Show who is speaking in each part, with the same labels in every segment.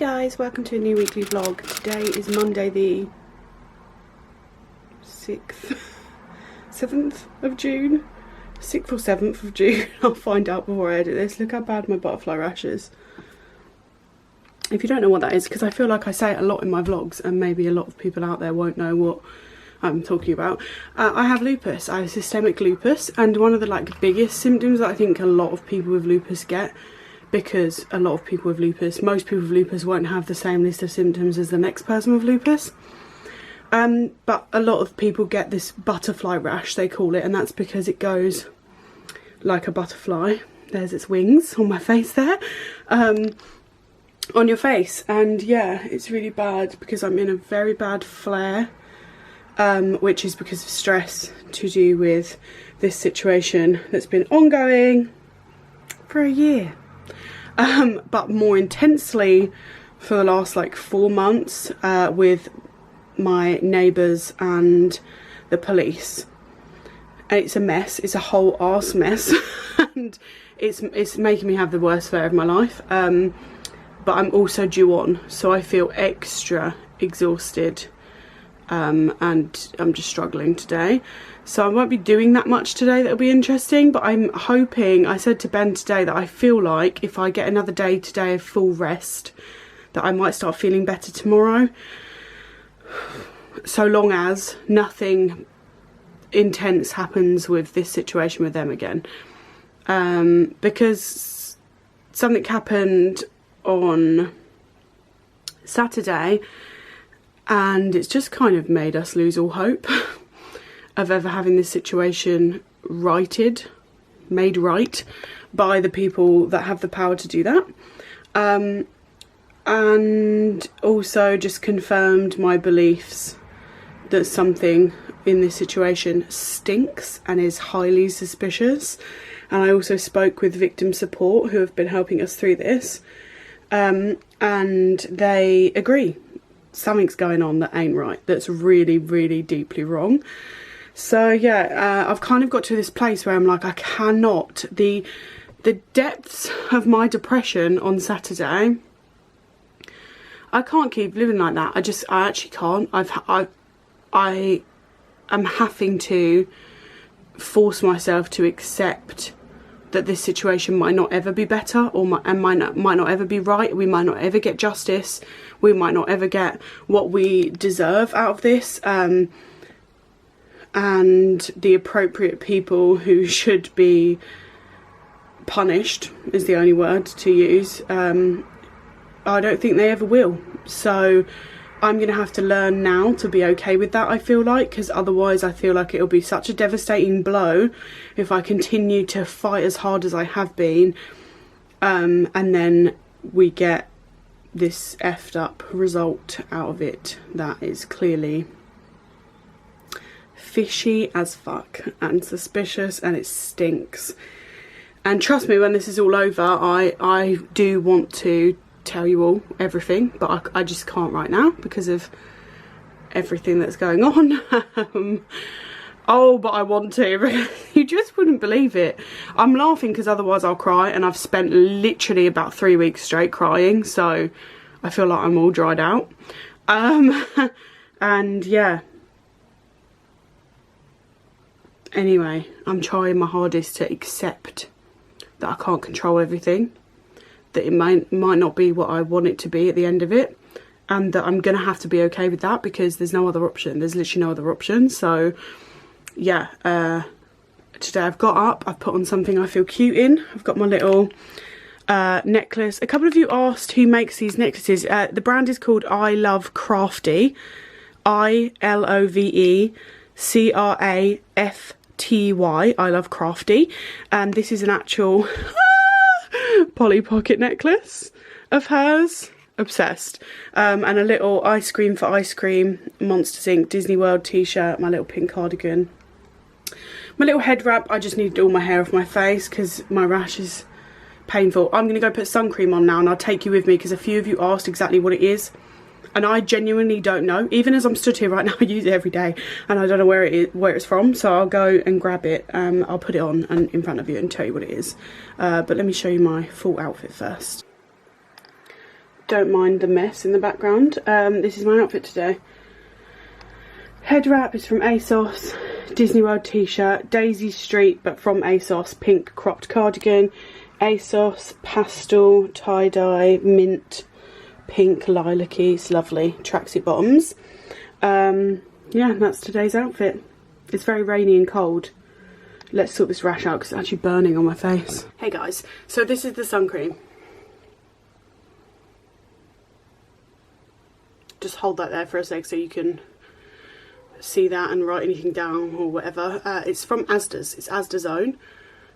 Speaker 1: guys, welcome to a new weekly vlog. Today is Monday the 6th, 7th of June. 6th or 7th of June. I'll find out before I edit this. Look how bad my butterfly rash is. If you don't know what that is, because I feel like I say it a lot in my vlogs and maybe a lot of people out there won't know what I'm talking about. I have lupus. I have systemic lupus, and one of the biggest symptoms that I think a lot of people with lupus get, because a lot of people with lupus, most people with lupus won't have the same list of symptoms as the next person with lupus. But a lot of people get this butterfly rash, they call it, and that's because it goes like a butterfly. There's its wings on my face there. On your face, and yeah, it's really bad because I'm in a very bad flare, which is because of stress to do with this situation that's been ongoing for a year. But more intensely for the last 4 months with my neighbours and the police. And it's a mess. It's a whole arse mess. And it's making me have the worst flare of my life. But I'm also due on, so I feel extra exhausted. And I'm just struggling today. So I won't be doing that much today. That'll be interesting, but I'm hoping, I said to Ben today that I feel like if I get another day today of full rest, that I might start feeling better tomorrow. So long as nothing intense happens with this situation with them again. Because something happened on Saturday and it's just kind of made us lose all hope of ever having this situation made right by the people that have the power to do that. And also just confirmed my beliefs that something in this situation stinks and is highly suspicious. And I also spoke with victim support who have been helping us through this, and they agree something's going on that ain't right, that's really, really deeply wrong. So yeah, I've kind of got to this place where I'm like, I cannot, the depths of my depression on Saturday, I can't keep living like that. I actually can't. I am having to force myself to accept that this situation might not ever be better, or might not ever be right. We might not ever get justice. We might not ever get what we deserve out of this. And the appropriate people who should be punished is the only word to use. I don't think they ever will. So I'm going to have to learn now to be okay with that, I feel like, because otherwise I feel like it'll be such a devastating blow if I continue to fight as hard as I have been, and then we get this effed up result out of it that is clearly fishy as fuck and suspicious, and it stinks. And trust me, when this is all over, I do want to tell you all everything, but I just can't right now because of everything that's going on. Oh, but I want to. You just wouldn't believe it. I'm laughing because otherwise I'll cry, and I've spent literally about 3 weeks straight crying, so I feel like I'm all dried out. And yeah, anyway, I'm trying my hardest to accept that I can't control everything, that it might not be what I want it to be at the end of it, and that I'm gonna have to be okay with that because there's no other option. There's literally no other option. So yeah, today I've got up, I've put on something I feel cute in. I've got my little necklace. A couple of you asked who makes these necklaces. The brand is called I Love Crafty, ILOVE CRAFTY, I Love Crafty, and this is an actual Polly Pocket necklace of hers. Obsessed. And a little ice cream for ice cream, Monsters Inc. Disney World t-shirt, my little pink cardigan, my little head wrap. I just needed all my hair off my face because my rash is painful. I'm going to go put sun cream on now, and I'll take you with me because a few of you asked exactly what it is, and I genuinely don't know. Even as I'm stood here right now, I use it every day and I don't know where it's from, so I'll go and grab it. I'll put it on and in front of you and tell you what it is, but let me show you my full outfit first. don't mind the mess in the background. This is my outfit today. Head wrap is from ASOS, Disney World t-shirt, Daisy Street but from ASOS, pink cropped cardigan, ASOS pastel tie-dye mint pink lilac-y, lovely tracksuit bottoms. Yeah, that's today's outfit. It's very rainy and cold. Let's sort this rash out because it's actually burning on my face. Hey guys, so this is the sun cream. Just hold that there for a sec so you can see that and write anything down or whatever. It's from Asda's. It's Asda's own.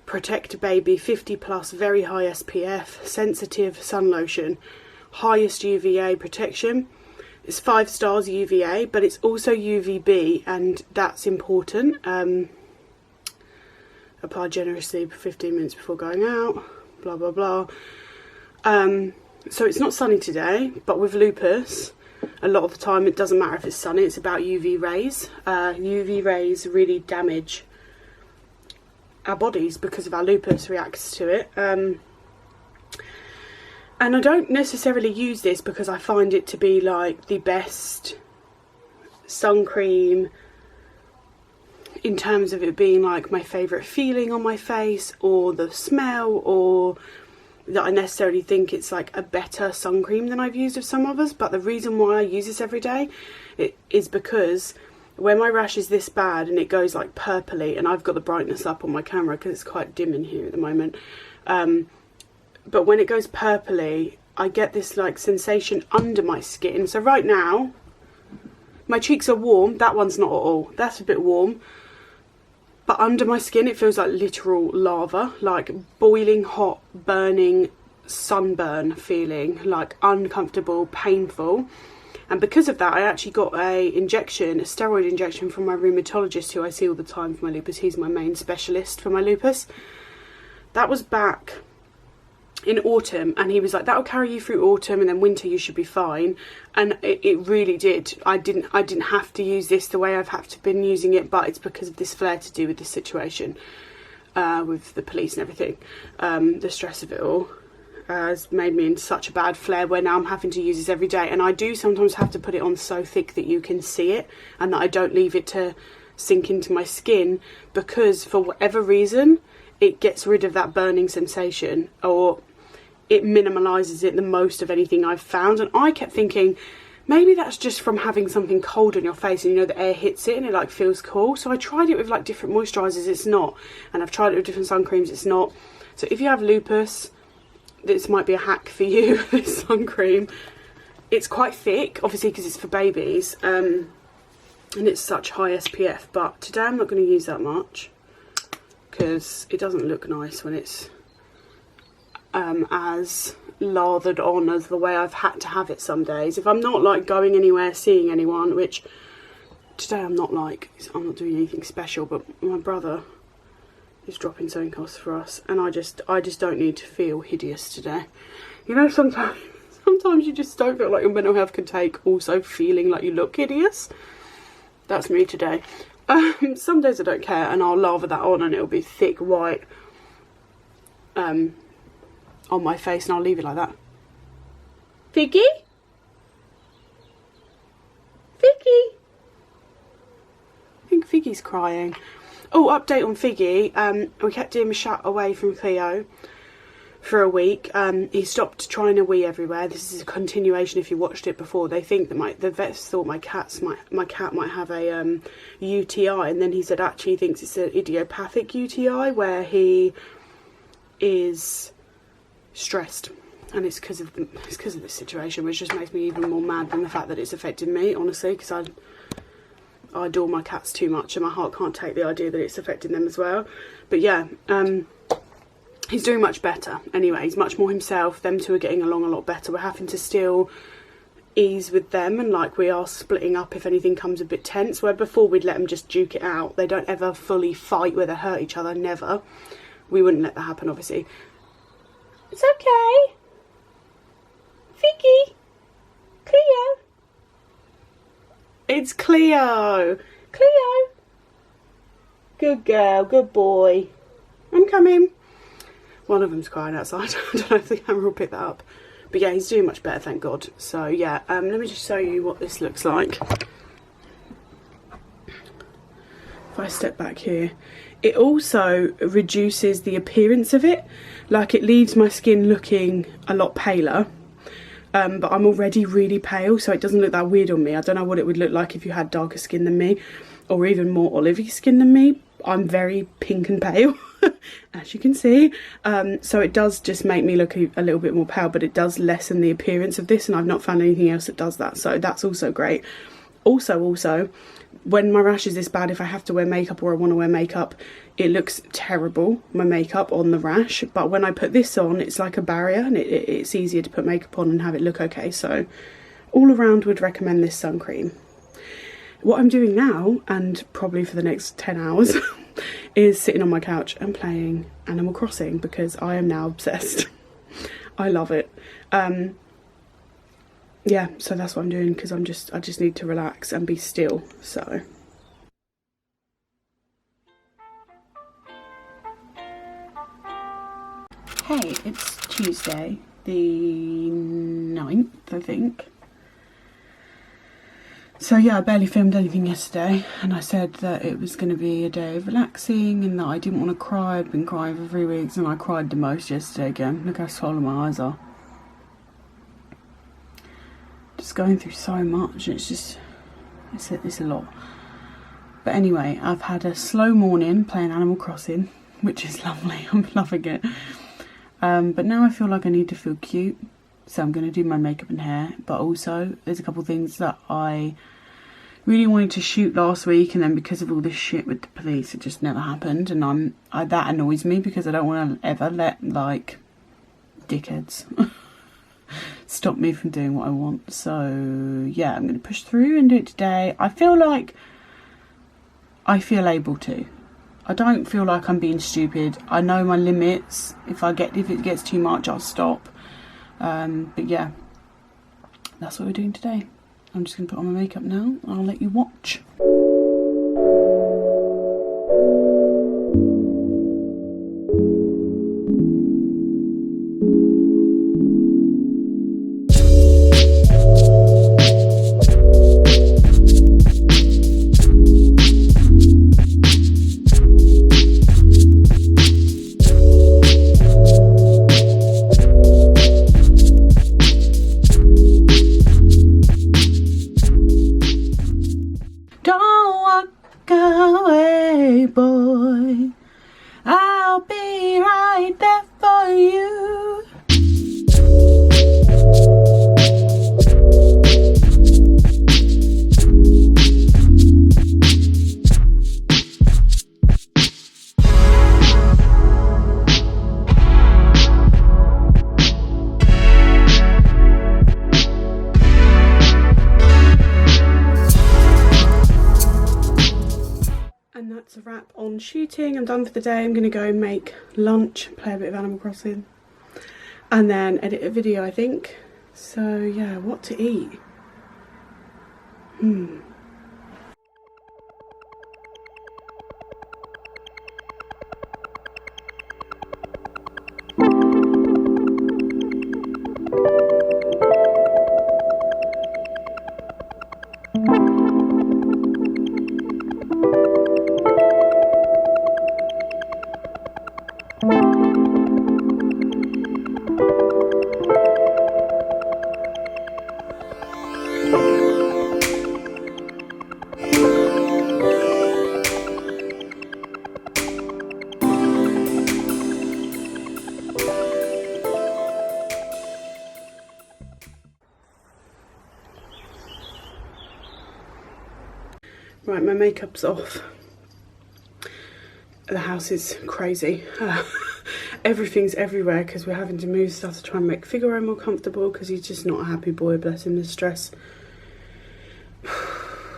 Speaker 1: Protect Baby 50+, very high SPF, sensitive sun lotion, highest UVA protection. It's 5 stars UVA, but it's also UVB, and that's important. Apply generously for 15 minutes before going out, blah blah blah. So it's not sunny today, but with lupus, a lot of the time it doesn't matter if it's sunny, it's about UV rays. UV rays really damage our bodies because of our lupus reacts to it. And I don't necessarily use this because I find it to be like the best sun cream in terms of it being like my favourite feeling on my face, or the smell, or that I necessarily think it's like a better sun cream than I've used of some others. But the reason why I use this every day is because when my rash is this bad and it goes like purpley, and I've got the brightness up on my camera because it's quite dim in here at the moment, but when it goes purpley I get this like sensation under my skin. So right now my cheeks are warm, that one's not at all, that's a bit warm, but under my skin it feels like literal lava, like boiling hot, burning sunburn feeling, like uncomfortable, painful. And because of that I actually got a steroid injection from my rheumatologist, who I see all the time for my lupus. He's my main specialist for my lupus. That was back in autumn, and he was like, that'll carry you through autumn and then winter you should be fine. And it really did. I didn't have to use this the way I've been using it, but it's because of this flare to do with this situation with the police and everything. The stress of it all has made me in such a bad flare where now I'm having to use this every day, and I do sometimes have to put it on so thick that you can see it and that I don't leave it to sink into my skin, because for whatever reason it gets rid of that burning sensation, or it minimalises it the most of anything I've found. And I kept thinking maybe that's just from having something cold on your face and you know the air hits it and it like feels cool. So I tried it with like different moisturisers, it's not. And I've tried it with different sun creams, it's not. So if you have lupus, this might be a hack for you, this sun cream. It's quite thick, obviously because it's for babies, and it's such high SPF, but today I'm not going to use that much because it doesn't look nice when it's as lathered on as the way I've had to have it some days. If I'm not like going anywhere, seeing anyone, which today I'm not doing anything special, but my brother is dropping something else for us, and I just don't need to feel hideous today. You know, sometimes you just don't feel like your mental health can take also feeling like you look hideous. That's me today. Some days I don't care and I'll lather that on and it'll be thick white on my face, and I'll leave it like that. Figgy? Figgy? I think Figgy's crying. Oh, update on Figgy. We kept him shut away from Cleo for a week. He stopped trying to wee everywhere. This is a continuation if you watched it before. They think that the vets thought my cat might have a UTI, and then he said actually he thinks it's an idiopathic UTI where he is stressed, and it's because of this situation, which just makes me even more mad than the fact that it's affected me, honestly, because I adore my cats too much and my heart can't take the idea that it's affecting them as well. But yeah, he's doing much better anyway. He's much more himself. Them two are getting along a lot better. We're having to still ease with them, and like we are splitting up if anything comes a bit tense, where before we'd let them just duke it out. They don't ever fully fight where they hurt each other, never. We wouldn't let that happen, obviously. It's okay. Vicky. Cleo. It's Cleo. Cleo. Good girl, good boy. I'm coming. One of them's crying outside. I don't know if the camera will pick that up. But yeah, he's doing much better, thank God. So yeah, let me just show you what this looks like. If I step back here, it also reduces the appearance of it. Like, it leaves my skin looking a lot paler. But I'm already really pale, so it doesn't look that weird on me. I don't know what it would look like if you had darker skin than me, or even more olivey skin than me. I'm very pink and pale, as you can see. So it does just make me look a little bit more pale, but it does lessen the appearance of this, and I've not found anything else that does that. So that's also great. Also, when my rash is this bad, if I have to wear makeup or I want to wear makeup, it looks terrible, my makeup on the rash. But when I put this on, it's like a barrier, and it's easier to put makeup on and have it look okay. So all around would recommend this sun cream. What I'm doing now, and probably for the next 10 hours, is sitting on my couch and playing Animal Crossing, because I am now obsessed. I love it. Yeah, so that's what I'm doing, because I just need to relax and be still. So hey, it's Tuesday the 9th, I think. So yeah, I barely filmed anything yesterday, and I said that it was going to be a day of relaxing and that I didn't want to cry. I've been crying for 3 weeks, and I cried the most yesterday again. Look how swollen my eyes are. Just going through so much, it's a lot. But anyway, I've had a slow morning playing Animal Crossing, which is lovely. I'm loving it. But now I feel like I need to feel cute, so I'm going to do my makeup and hair. But also, there's a couple of things that I really wanted to shoot last week, and then because of all this shit with the police, it just never happened. And that annoys me, because I don't want to ever let, like, dickheads stop me from doing what I want. So yeah, I'm going to push through and do it today. I feel able to. I don't feel like I'm being stupid. I know my limits. If it gets too much, I'll stop. But yeah, that's what we're doing today. I'm just going to put on my makeup now. I'll let you watch. Boy, I'll be right there for you. And that's a wrap on shooting. I'm done for the day. I'm going to go make lunch, play a bit of Animal Crossing, and then edit a video, I think. So yeah, what to eat? Right, my makeup's off. The house is crazy. Everything's everywhere because we're having to move stuff to try and make Figaro more comfortable, because he's just not a happy boy, bless him, the stress.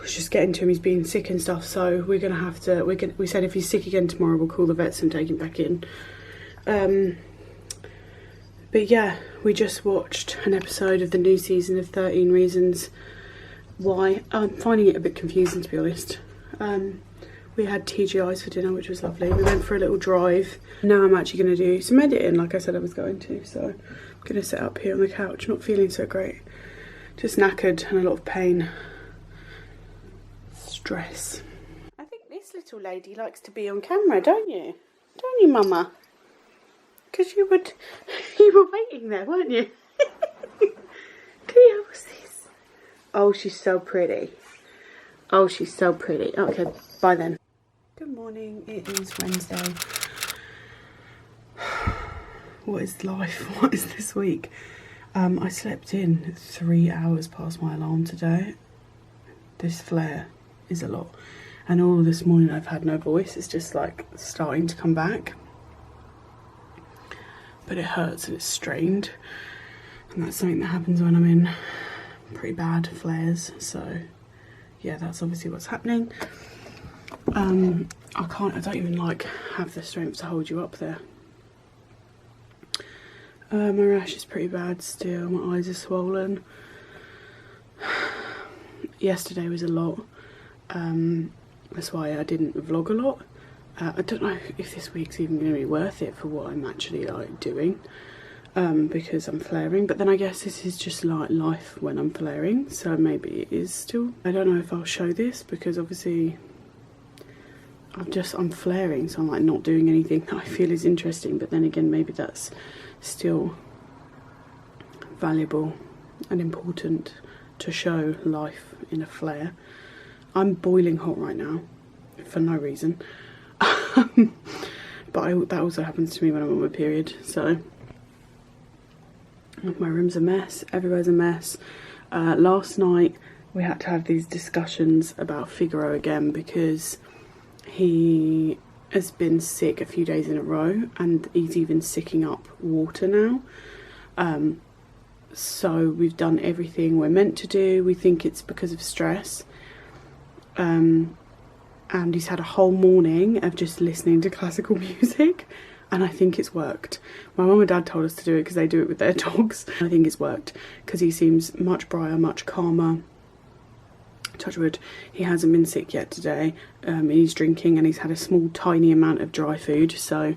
Speaker 1: It's just getting to him, he's being sick and stuff, so we're gonna have to, we said if he's sick again tomorrow, we'll call the vets and take him back in. But yeah, we just watched an episode of the new season of 13 Reasons Why. I'm finding it a bit confusing, to be honest. We had TGIs for dinner, which was lovely. We went for a little drive. Now I'm actually going to do some editing, like I said I was going to. So I'm Gonna sit up here on the couch, not feeling so great. Just knackered and a lot of pain. Stress. I think this little lady likes to be on camera, don't you? Don't you, Mama? Because you were waiting there, weren't you? What's this? Oh, she's so pretty. Oh, she's so pretty. Okay, bye then. Good morning. It is Wednesday. What is life? What is this week? I slept in 3 hours past my alarm today. This flare is a lot. And all this morning I've had no voice. It's just like starting to come back. But it hurts and it's strained. And that's something that happens when I'm in pretty bad flares. So yeah, that's obviously what's happening. I don't even like have the strength to hold you up there. My rash is pretty bad still, my eyes are swollen. Yesterday was a lot, that's why I didn't vlog a lot. I don't know if this week's even going to be worth it for what I'm actually like doing, because I'm flaring, but then I guess this is just like life when I'm flaring, so maybe it is still. I don't know if I'll show this because obviously I'm flaring, so I'm like not doing anything that I feel is interesting, but then again maybe that's still valuable and important to show life in a flare. I'm boiling hot right now for no reason. But that also happens to me when I'm on my period, so my room's a mess, everywhere's a mess. Last night we had to have these discussions about Figaro again because he has been sick a few days in a row and he's even sicking up water now. So we've done everything we're meant to do. We think it's because of stress. And he's had a whole morning of just listening to classical music and I think it's worked. My mum and dad told us to do it because they do it with their dogs. I think it's worked because he seems much brighter, much calmer. Touch wood, he hasn't been sick yet today. He's drinking and he's had a small tiny amount of dry food, so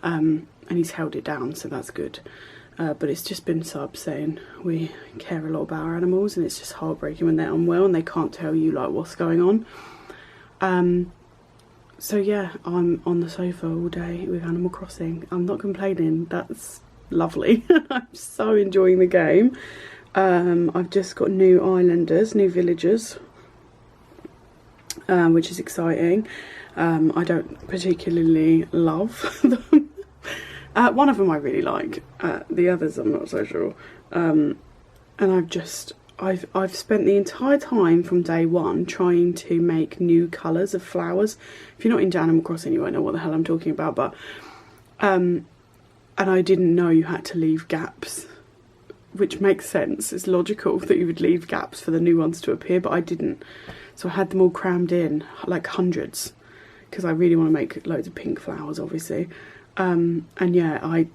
Speaker 1: and he's held it down, so that's good. But it's just been so upsetting. We care a lot about our animals and it's just heartbreaking when they're unwell and they can't tell you like what's going on. So yeah, I'm on the sofa all day with Animal Crossing. I'm not complaining, that's lovely. I'm so enjoying the game. I've just got new islanders, new villagers, which is exciting. I don't particularly love them. One of them I really like, the others I'm not so sure. And I've spent the entire time from day one trying to make new colours of flowers. If you're not into Animal Crossing, you won't know what the hell I'm talking about, but and I didn't know you had to leave gaps, which makes sense. It's logical that you would leave gaps for the new ones to appear, but I didn't. So I had them all crammed in, like hundreds, because I really want to make loads of pink flowers, obviously. And yeah, I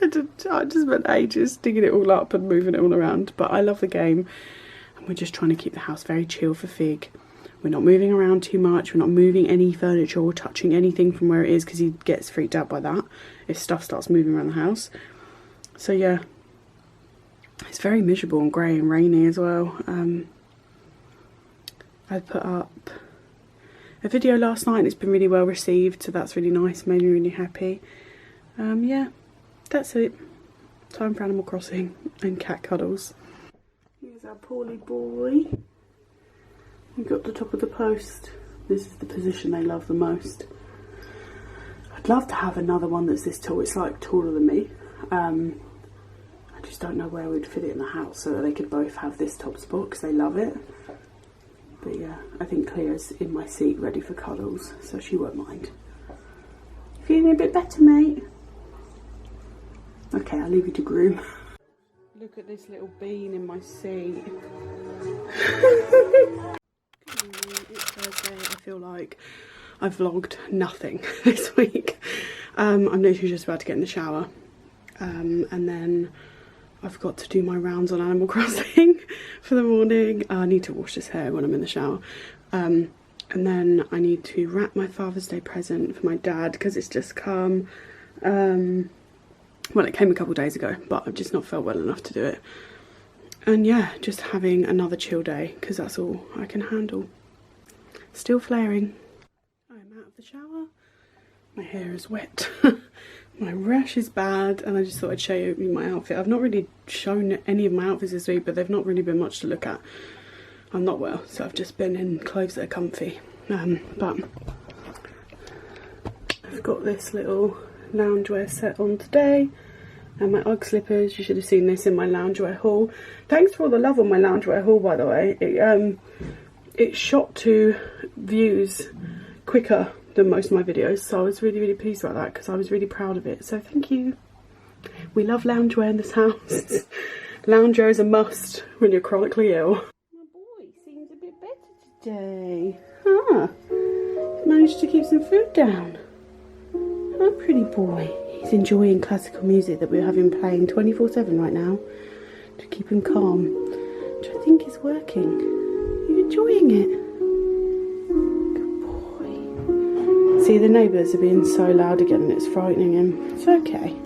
Speaker 1: just spent ages digging it all up and moving it all around, but I love the game. And we're just trying to keep the house very chill for Fig. We're not moving around too much. We're not moving any furniture or touching anything from where it is because he gets freaked out by that if stuff starts moving around the house. So yeah, it's very miserable and grey and rainy as well. I put up a video last night and it's been really well received, so that's really nice, made me really happy. Yeah, that's it. Time for Animal Crossing and cat cuddles. Here's our poorly boy. We got the top of the post. This is the position they love the most. I'd love to have another one that's this tall. It's like taller than me. I just don't know where we'd fit it in the house so that they could both have this top spot because they love it. But yeah, I think Clea's in my seat ready for cuddles, so she won't mind. Feeling a bit better, mate? Okay, I'll leave you to groom. Look at this little bean in my seat. It's Thursday. I feel like I've vlogged nothing this week. I'm literally just about to get in the shower. And then I've got to do my rounds on Animal Crossing for the morning. I need to wash his hair when I'm in the shower. And then I need to wrap my Father's Day present for my dad because it's just come. Well, it came a couple of days ago, but I've just not felt well enough to do it. And yeah, just having another chill day, because that's all I can handle. Still flaring. I'm out of the shower. My hair is wet. My rash is bad, and I just thought I'd show you my outfit. I've not really shown any of my outfits this week, but they've not really been much to look at. I'm not well, so I've just been in clothes that are comfy. But I've got this little loungewear set on today, and my UGG slippers. You should have seen this in my loungewear haul. Thanks for all the love on my loungewear haul, by the way. It shot to views quicker than most of my videos, so I was really pleased about that, because I was really proud of it, so thank you. We love loungewear in this house. Loungewear is a must when you're chronically ill. My boy seems a bit better today. Managed to keep some food down. Oh, pretty boy. He's enjoying classical music that we're having playing 24/7 right now to keep him calm, which I think is working. Are you enjoying it? See, the neighbours are being so loud again and it's frightening him. It's okay.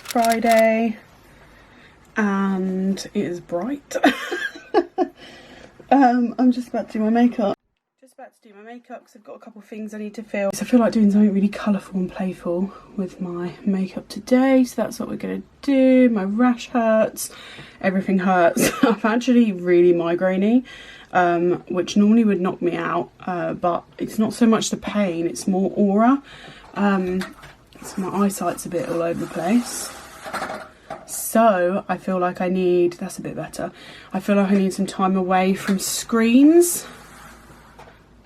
Speaker 1: Friday and it is bright. I'm just about to do my makeup. Because I've got a couple of things I need to film. So I feel like doing something really colourful and playful with my makeup today, so that's what we're going to do. My rash hurts, everything hurts. I'm actually really migraine-y, which normally would knock me out, but it's not so much the pain, it's more aura. So my eyesight's a bit all over the place. So I feel like I need, that's a bit better. I feel like I need some time away from screens.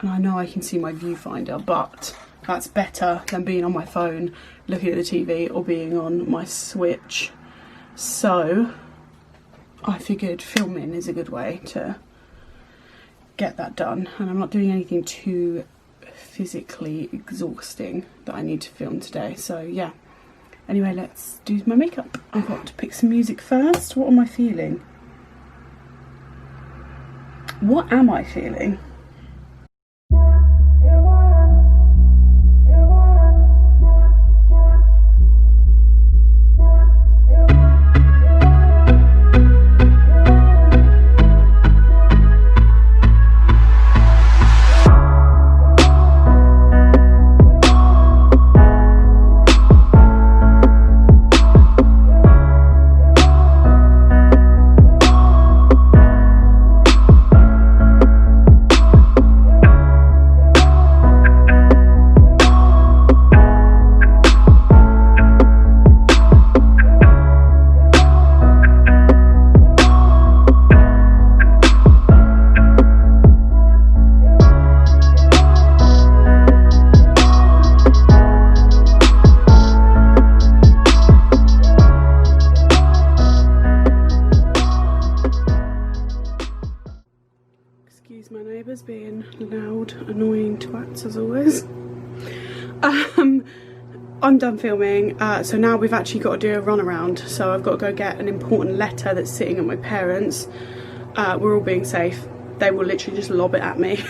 Speaker 1: And I know I can see my viewfinder, but that's better than being on my phone, looking at the TV, or being on my Switch. So I figured filming is a good way to get that done. And I'm not doing anything too physically exhausting that I need to film today. So yeah. Anyway, let's do my makeup. I've got to pick some music first. What am I feeling? What am I feeling? Excuse my neighbours being loud, annoying twats as always. I'm done filming, so now we've actually got to do a run around. So I've got to go get an important letter that's sitting at my parents'. We're all being safe. They will literally just lob it at me.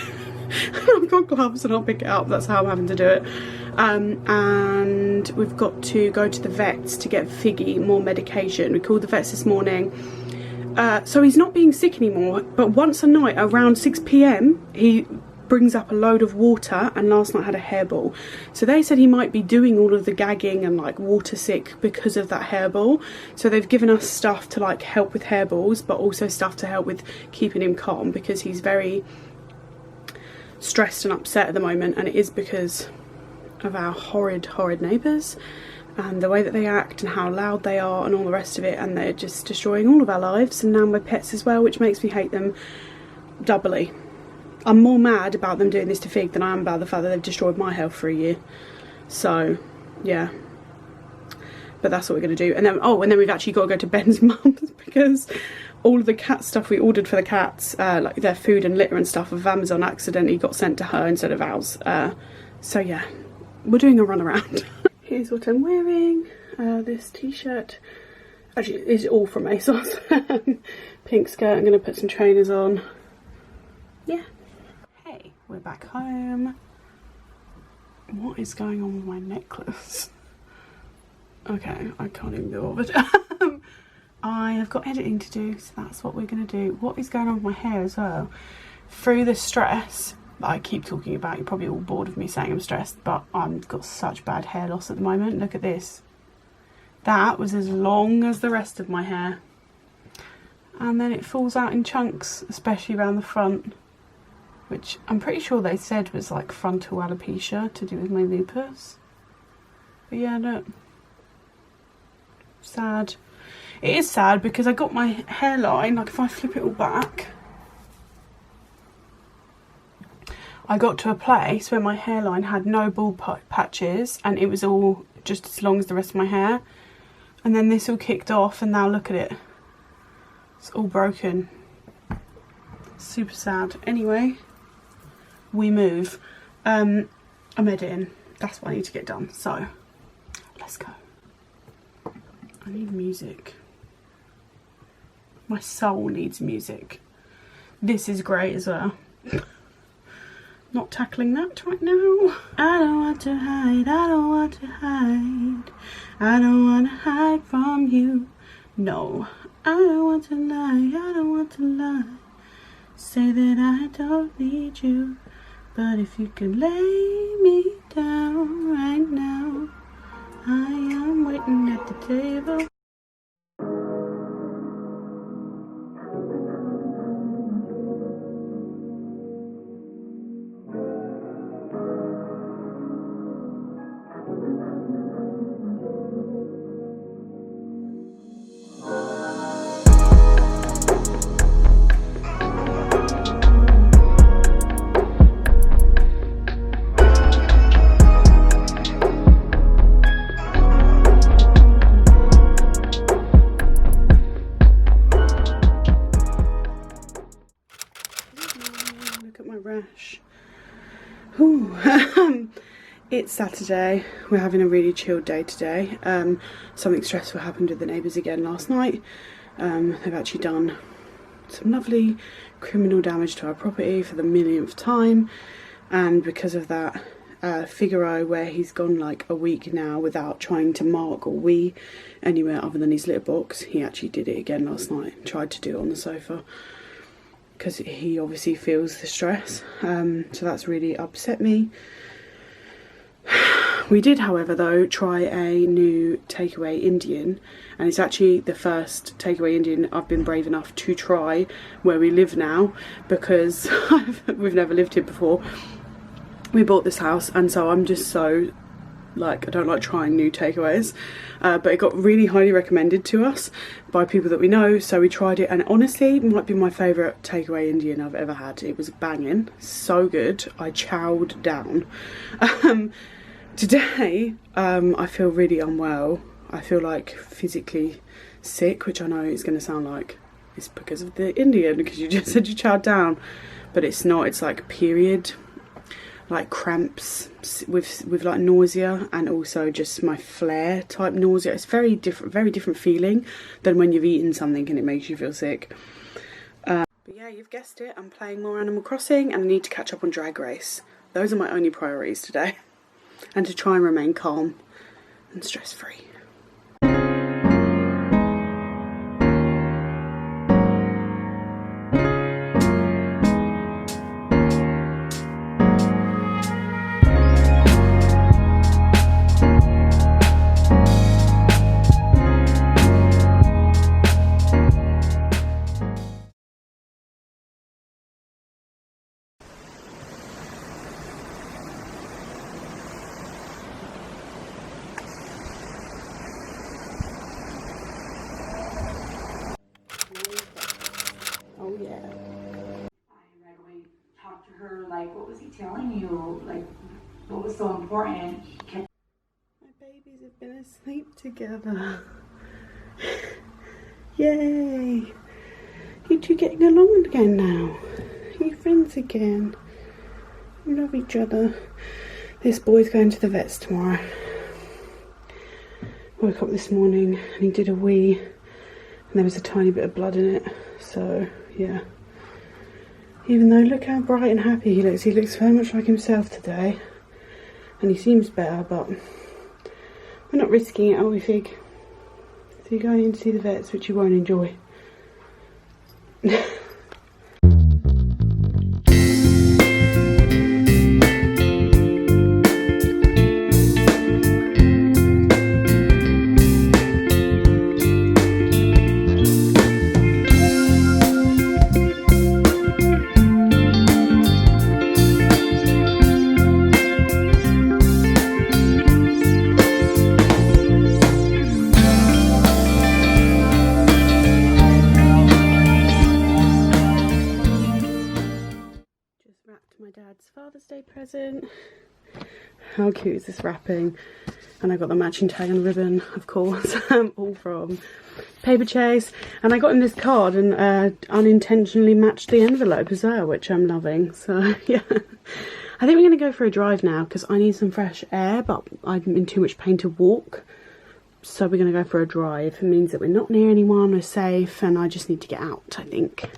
Speaker 1: I've got gloves and I'll pick it up. That's how I'm having to do it. And we've got to go to the vets to get Figgy more medication. We called the vets this morning. So he's not being sick anymore, but once a night around 6 PM he brings up a load of water, and last night had a hairball. So they said he might be doing all of the gagging and like water sick because of that hairball. So they've given us stuff to like help with hairballs, but also stuff to help with keeping him calm, because he's very stressed and upset at the moment, and it is because of our horrid neighbours. and the way that they act and how loud they are and all the rest of it, and they're just destroying all of our lives and now my pets as well, which makes me hate them doubly. I'm more mad about them doing this to Fig than I am about the fact that they've destroyed my health for a year. So yeah, but that's what we're going to do. And then and then we've actually got to go to Ben's mum's because all of the cat stuff we ordered for the cats, like their food and litter and stuff of Amazon, accidentally got sent to her instead of ours. So yeah, we're doing a run around. Here's what I'm wearing. This t-shirt, actually is all from ASOS. Pink skirt. I'm going to put some trainers on. Yeah. Hey, we're back home. What is going on with my necklace? Okay, I can't even be bothered. I have got editing to do, so that's what we're going to do. What is going on with my hair as well? Through the stress that I keep talking about, you're probably all bored of me saying I'm stressed, but I've got such bad hair loss at the moment. Look at this. That was as long as the rest of my hair. And then it falls out in chunks, especially around the front, which I'm pretty sure they said was like frontal alopecia to do with my lupus. But yeah, look. Sad. It is sad because I got my hairline, like if I flip it all back, I got to a place where my hairline had no bald patches and it was all just as long as the rest of my hair. And then this all kicked off and now look at it. It's all broken. Super sad. Anyway, we move. I'm editing. That's what I need to get done. So, let's go. I need music. My soul needs music. This is great as well. Not tackling that right now. I don't want to hide, I don't want to hide. I don't want to hide from you. No, I don't want to lie, I don't want to lie. Say that I don't need you. But if you can lay me down right now, I am waiting at the table. It's Saturday. We're having a really chilled day today. Something stressful happened with the neighbours again last night. They've actually done some lovely criminal damage to our property for the millionth time, and because of that, Figaro, where he's gone like a week now without trying to mark or wee anywhere other than his litter box, he actually did it again last night. Tried to do it on the sofa because he obviously feels the stress. So that's really upset me. We did, however, though, try a new takeaway Indian, and it's actually the first takeaway Indian I've been brave enough to try where we live now, because we've never lived here before. We bought this house, and so I'm just so, like, I don't like trying new takeaways, but it got really highly recommended to us by people that we know, so we tried it, and honestly, it might be my favourite takeaway Indian I've ever had. It was banging, so good, I chowed down. Today, I feel really unwell. I feel like physically sick, which I know is going to sound like it's because of the Indian, because you just said you chowed down, but it's not. It's like period, like cramps with like nausea, and also just my flare type nausea. It's very different feeling than when you've eaten something and it makes you feel sick. But yeah, you've guessed it, I'm playing more Animal Crossing and I need to catch up on Drag Race. Those are my only priorities today. And to try and remain calm and stress-free.
Speaker 2: So, like, what was so important, he kept...
Speaker 1: My babies have been asleep together. Yay! You two getting along again now? Are you friends again? You love each other. This boy's going to the vets tomorrow. Woke up this morning and he did a wee and there was a tiny bit of blood in it. So, yeah. Even though, look how bright and happy he looks. He looks very much like himself today. And he seems better, but we're not risking it, are we, Fig? So you're going in to see the vets, which you won't enjoy. My dad's Father's Day present. How cute is this wrapping? And I got the matching tag and ribbon, of course, all from Paper Chase. And I got in this card and unintentionally matched the envelope as well, which I'm loving. So yeah, I think we're going to go for a drive now because I need some fresh air, but I'm in too much pain to walk. So we're going to go for a drive. It means that we're not near anyone, we're safe, and I just need to get out, I think.